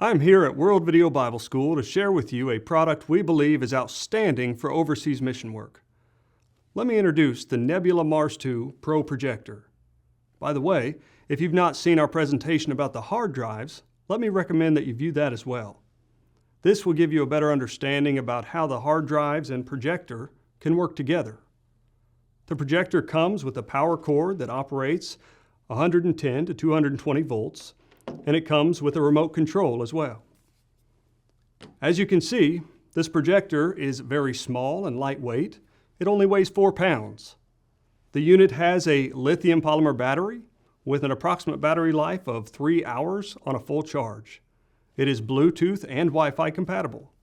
I'm here at World Video Bible School to share with you a product we believe is outstanding for overseas mission work. Let me introduce the Nebula Mars 2 Pro Projector. By the way, if you've not seen our presentation about the hard drives, let me recommend that you view that as well. This will give you a better understanding about how the hard drives and projector can work together. The projector comes with a power cord that operates 110 to 220 volts, and it comes with a remote control as well. As you can see, this projector is very small and lightweight. It only weighs 4 pounds. The unit has a lithium polymer battery with an approximate battery life of 3 hours on a full charge. It is Bluetooth and Wi-Fi compatible.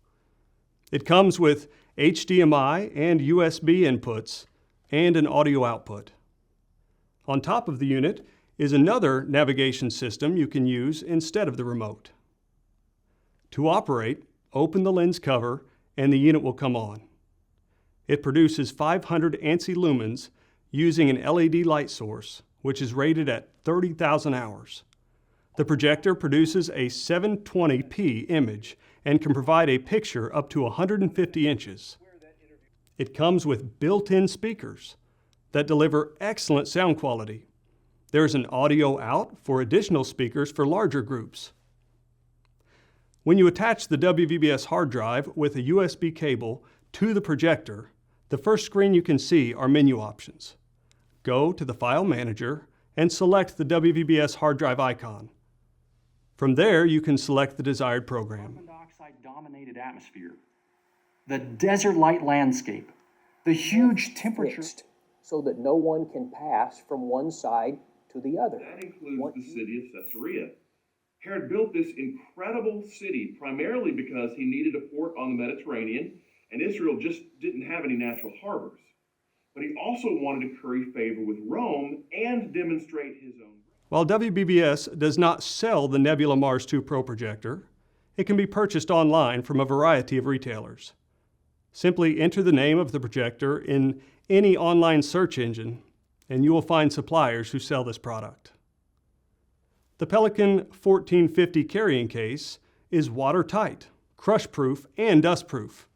It comes with HDMI and USB inputs and an audio output. On top of the unit is another navigation system you can use instead of the remote. To operate, open the lens cover and the unit will come on. It produces 500 ANSI lumens using an LED light source, which is rated at 30,000 hours. The projector produces a 720p image and can provide a picture up to 150 inches. It comes with built-in speakers that deliver excellent sound quality. There's an audio out for additional speakers for larger groups. When you attach the WVBS hard drive with a USB cable to the projector, the first screen you can see are menu options. Go to the File Manager and select the WVBS hard drive icon. From there, you can select the desired program. Carbon dioxide-dominated atmosphere, the desert-like landscape, the huge temperature. So that no one can pass from one side to the other. That includes the city of Caesarea. Herod built this incredible city primarily because he needed a port on the Mediterranean, and Israel just didn't have any natural harbors. But he also wanted to curry favor with Rome and demonstrate his own. While WVBS does not sell the Nebula Mars 2 Pro Projector, it can be purchased online from a variety of retailers. Simply enter the name of the projector in any online search engine, and you will find suppliers who sell this product. The Pelican 1450 carrying case is watertight, crush-proof, and dust-proof.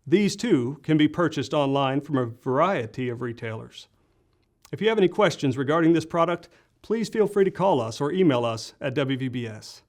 These too can be purchased online from a variety of retailers. If you have any questions regarding this product, please feel free to call us or email us at WVBS.